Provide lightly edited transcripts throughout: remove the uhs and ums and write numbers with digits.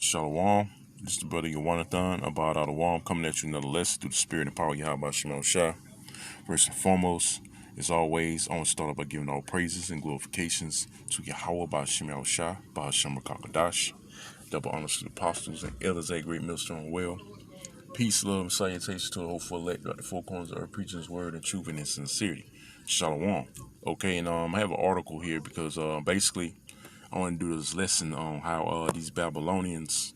Shalom. This is the brother Yawanathan about out of Wam coming at you another lesson through the spirit and power Yahweh SMFH. First and foremost, as always, I want to start off by giving all praises and glorifications to Yahweh by SMFH, by Hashem Rakakadash. Double honors to the apostles and elders at Great Millstone Well. Peace, love, and salutations to the hopeful elect throughout the four corners of earth, preaching his word in truth and in sincerity. Shalom. Okay, and I have an article here because basically I want to do this lesson on how these Babylonians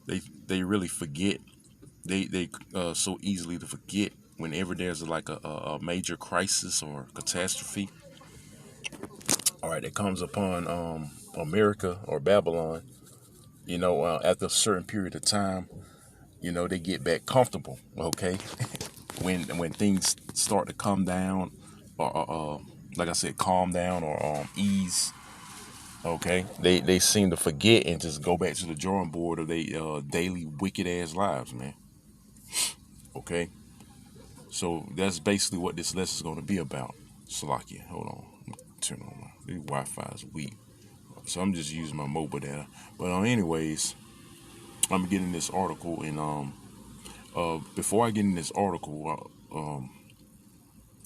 they really forget. They so easily to forget whenever there's like a major crisis or catastrophe. All right, that comes upon America or Babylon. After a certain period of time, they get back comfortable. Okay, when things start to come down, or like I said, calm down or ease. Okay, they seem to forget and just go back to the drawing board of their daily wicked ass lives, man. Okay, so that's basically what this lesson is going to be about. Salakia, hold on, turn on my Wi-Fi is weak, so I'm just using my mobile data. But anyways, I'm getting this article, and before I get in this article,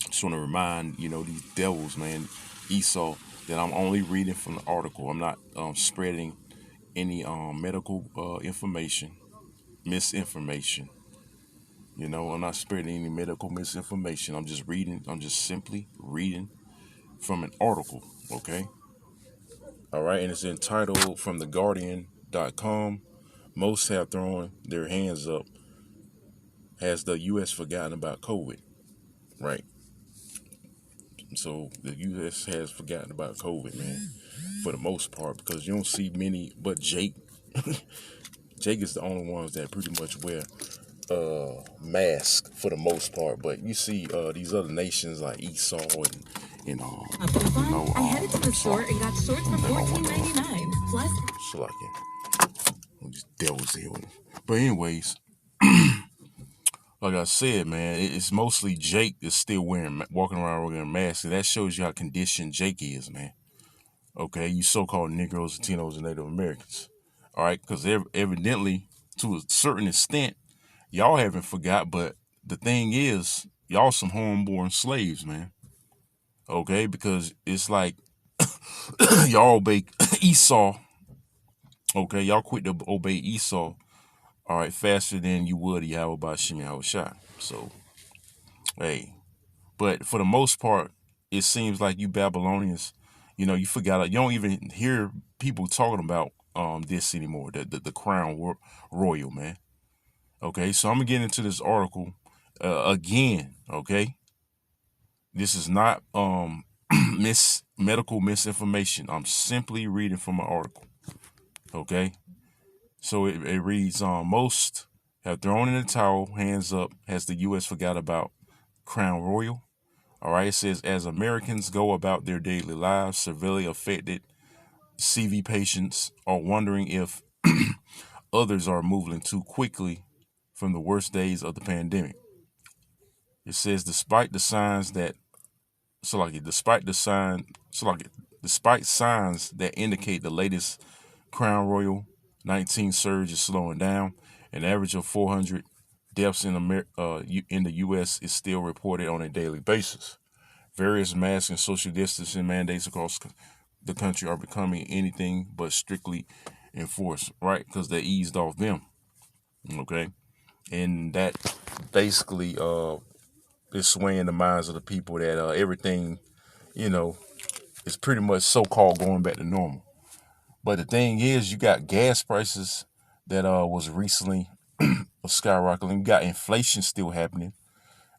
just want to remind these devils, man, Esau, that I'm only reading from the article. I'm not spreading any medical information, misinformation. I'm not spreading any medical misinformation. I'm just reading. I'm just simply reading from an article. Okay. All right. And it's entitled from theguardian.com. Most have thrown their hands up. Has the U.S. forgotten about COVID? Right. So the U.S. has forgotten about COVID, man, for the most part, because you don't see many, but Jake. Jake is the only ones that pretty much wear mask for the most part, but you see these other nations like Esau and I headed to the store and got shorts for $14.99. Plus, so like these devils here. But anyways, like I said, man, it's mostly Jake is still walking around wearing masks, and that shows you how conditioned Jake is, man. Okay, you so-called Negroes, Latinos, and Native Americans. All right, because evidently, to a certain extent, y'all haven't forgot, but the thing is, y'all some homeborn slaves, man. Okay, because it's like y'all obey Esau. Okay, y'all quit to obey Esau. All right, faster than you would Yahweh by Shimei shot. So, hey, but for the most part, it seems like you Babylonians, you forgot. You don't even hear people talking about this anymore. The crown royal, man. Okay, so I'm gonna get into this article again. Okay, this is not medical misinformation. I'm simply reading from an article. Okay, so it reads: most have thrown in the towel, hands up. Has the U.S. forgot about Crown Royal? All right, it says as Americans go about their daily lives, severely affected CV patients are wondering if others are moving too quickly from the worst days of the pandemic. It says despite the signs that despite signs that indicate the latest Crown Royal 19 surge is slowing down, an average of 400 deaths in the U.S. is still reported on a daily basis. Various mask and social distancing mandates across the country are becoming anything but strictly enforced, right? Because they eased off them, okay? And that basically is swaying the minds of the people that everything, you know, is pretty much so-called going back to normal. But the thing is, you got gas prices that was recently skyrocketing. You got inflation still happening,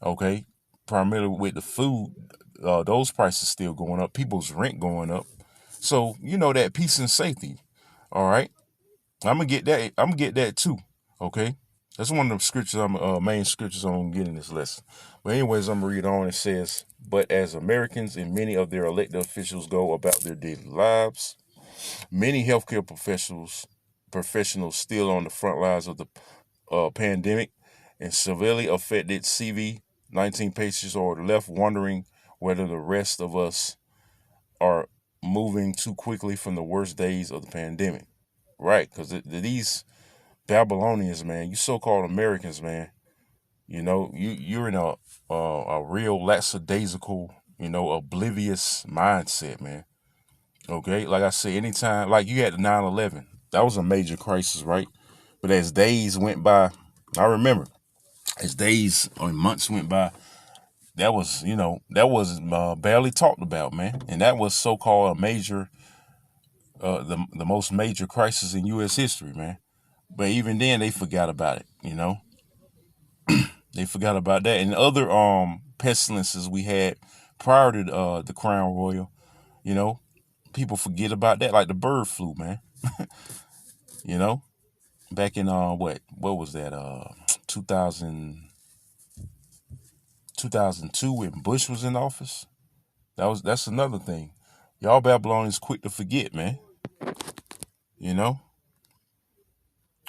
okay? Primarily with the food, those prices still going up. People's rent going up. So that peace and safety. All right, I'm gonna get that. I'm gonna get that too. Okay, that's one of the scriptures. Main scriptures I'm getting this lesson. But anyways, I'm gonna read on. It says, "But as Americans and many of their elected officials go about their daily lives, many healthcare professionals still on the front lines of the pandemic and severely affected CV-19 patients are left wondering whether the rest of us are moving too quickly from the worst days of the pandemic." Right, because these Babylonians, man, you so-called Americans, man, you're in a real lackadaisical, oblivious mindset, man. Okay, like I said, anytime, like you had the 9/11, that was a major crisis, right? But as days went by, I remember as days or months went by, that was barely talked about, man, and that was so-called a major, the most major crisis in U.S. history, man. But even then, they forgot about it. They forgot about that and other pestilences we had prior to the Crown Royal. You know, people forget about that, like the bird flu, man. You know, back in what was that 2000 2002 when Bush was in office. That's another thing. Y'all Babylonians quick to forget, man. You know,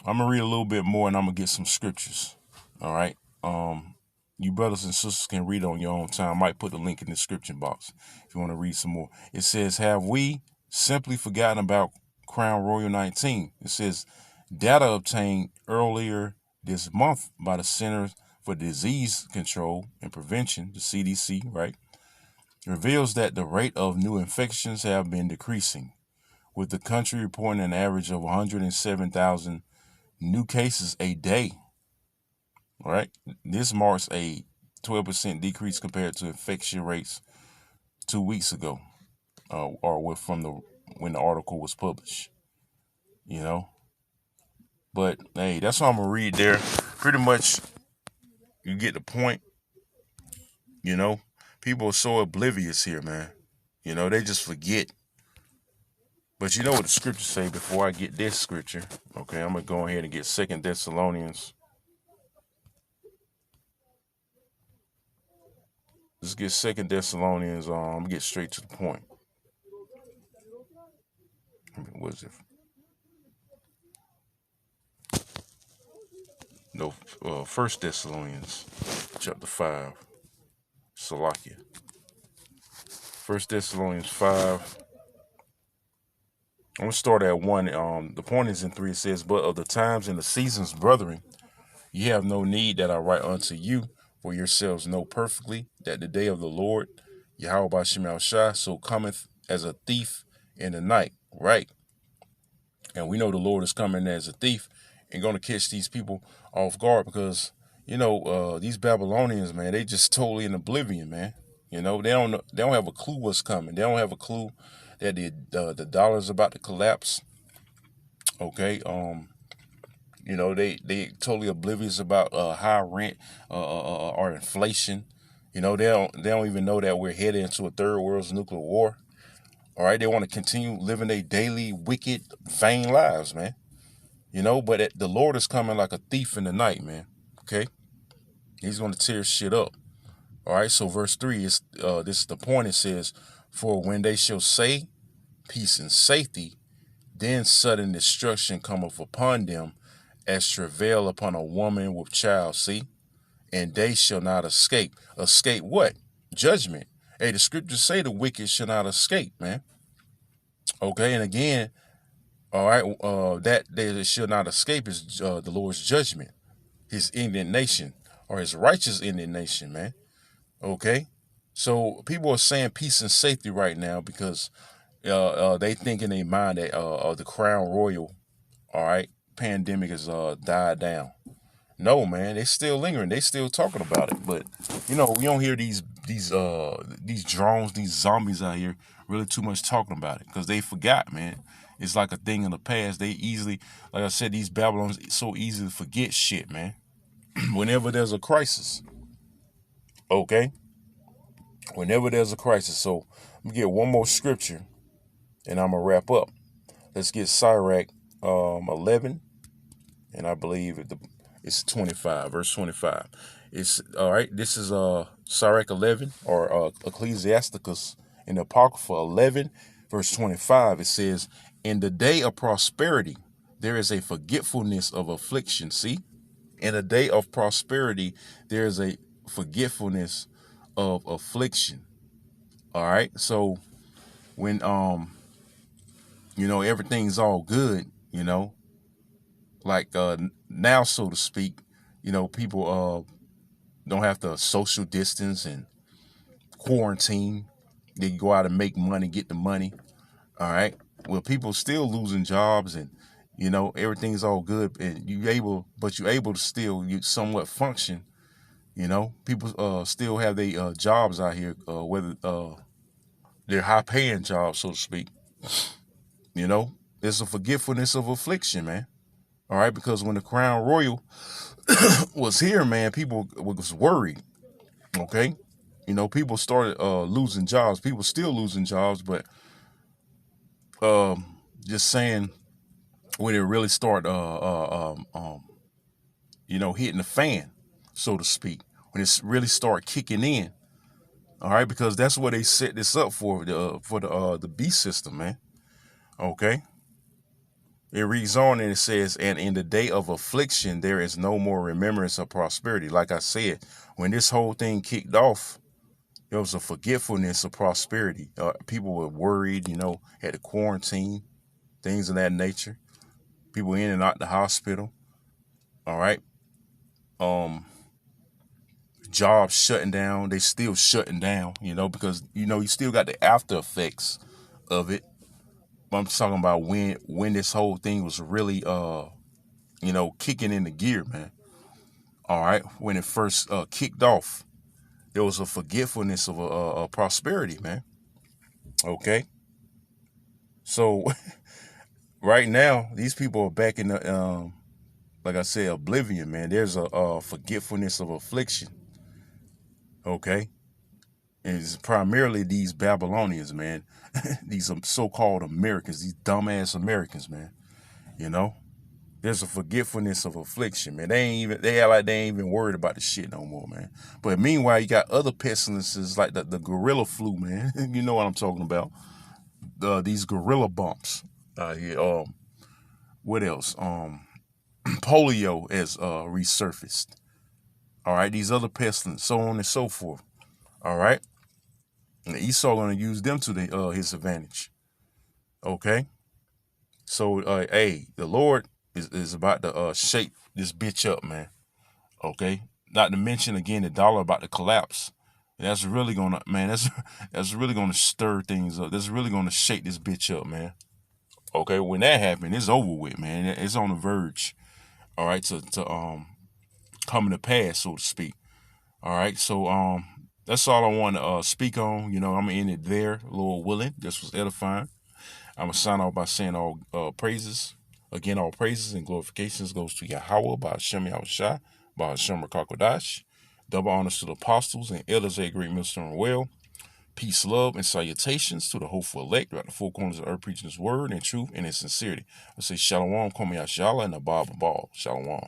I'm gonna read a little bit more and I'm gonna get some scriptures. All right. You brothers and sisters can read on your own time. I might put the link in the description box if you want to read some more. It says, "Have we simply forgotten about Crown Royal 19?" It says, data obtained earlier this month by the Centers for Disease Control and Prevention, the CDC, right, reveals that the rate of new infections have been decreasing, with the country reporting an average of 107,000 new cases a day. All right. This marks a 12% decrease compared to infection rates 2 weeks ago, from when the article was published. You know, but hey, that's what I'm gonna read there. Pretty much, you get the point. You know, people are so oblivious here, man. They just forget. But you know what the scriptures say. Before I get this scripture, okay, I'm gonna go ahead and get Second Thessalonians. Let's get Second Thessalonians. I'm gonna get straight to the point. What is it? No, First Thessalonians, chapter 5. Salakia. First Thessalonians 5. I'm gonna start at 1. The point is in 3. It says, "But of the times and the seasons, brethren, ye have no need that I write unto you, for yourselves know perfectly that the day of the Lord, Yahweh Bashim Shah, so cometh as a thief in the night." Right? And we know the Lord is coming as a thief and going to catch these people off guard because, these Babylonians, man, they just totally in oblivion, man. They don't have a clue what's coming. They don't have a clue that the dollar's about to collapse. Okay. They totally oblivious about high rent or inflation. They don't even know that we're headed into a third world's nuclear war. All right, they want to continue living their daily wicked, vain lives, man. But the Lord is coming like a thief in the night, man. Okay, He's going to tear shit up. All right, so verse 3 is this is the point. It says, "For when they shall say peace and safety, then sudden destruction cometh upon them, as travail upon a woman with child." See, and they shall not escape. Escape what? Judgment. Hey, the scriptures say the wicked shall not escape, man. Okay, and again, all right, that they shall not escape is the Lord's judgment, His indignation, or His righteous indignation, man. Okay, so people are saying peace and safety right now because they think in their mind that the Crown Royal, all right, pandemic has died down. No, man, they still lingering. They still talking about it, but we don't hear these drones, these zombies out here really too much talking about it because they forgot, man. It's like a thing in the past. They easily, like I said, these Babylons so easy to forget shit, man. Whenever there's a crisis, okay. Whenever there's a crisis, so let me get one more scripture, and I'm gonna wrap up. Let's get Sirach 11. And I believe it's 25, verse 25. It's all right. This is Sirach 11 or Ecclesiasticus in the Apocrypha 11, verse 25. It says, "In the day of prosperity, there is a forgetfulness of affliction." See, in the day of prosperity, there is a forgetfulness of affliction. All right. So when everything's all good, like now, so to speak, people don't have to social distance and quarantine. They can go out and make money, get the money. All right. Well, people still losing jobs, and everything's all good, and you able to still you somewhat function. People still have their jobs out here, whether they're high paying jobs, so to speak. You know, it's a forgetfulness of affliction, man. All right, because when the Crown Royal was here, man, people was worried. Okay, people started losing jobs. People still losing jobs, but just saying when it really start hitting the fan, so to speak, when it's really start kicking in. All right, because that's what they set this up for the B system, man. Okay. It reads on and it says, and in the day of affliction, there is no more remembrance of prosperity. Like I said, when this whole thing kicked off, there was a forgetfulness of prosperity. People were worried, had to quarantine, things of that nature. People in and out the hospital. All right. Jobs shutting down. They still shutting down, because, you still got the after effects of it. I'm talking about when this whole thing was really, kicking into gear, man. All right. When it first kicked off, there was a forgetfulness of a prosperity, man. Okay. So right now, these people are back in the, like I said, oblivion, man. There's a forgetfulness of affliction. Okay. And it's primarily these Babylonians, man. These so-called Americans, these dumbass Americans, man. You know, there's a forgetfulness of affliction, man. They act like they ain't even worried about the shit no more, man. But meanwhile, you got other pestilences like the gorilla flu, man. You know what I'm talking about? These gorilla bumps out here. What else? Polio has resurfaced. All right, these other pestilence, so on and so forth. All right, and Esau gonna use them to his advantage. Okay, so hey, the Lord is about to shake this bitch up, man. Okay, not to mention again the dollar about to collapse. And that's really gonna, man. That's really gonna stir things up. That's really gonna shake this bitch up, man. Okay, when that happened, it's over with, man. It's on the verge. All right, to coming to pass, so to speak. All right, so that's all I want to speak on. I'm gonna end it there, Lord willing. This was edifying. I'm gonna sign off by saying all praises. Again, all praises and glorifications goes to Yahweh by Hashem Yahushua, by Hashem Rakakwadash. Double honors to the apostles and elders of a great minister and well. Peace, love, and salutations to the hopeful elect throughout the four corners of earth, preaching his word in truth and in sincerity. I say Shalom, Kwame Yashala, and Abba Ball. Shalom.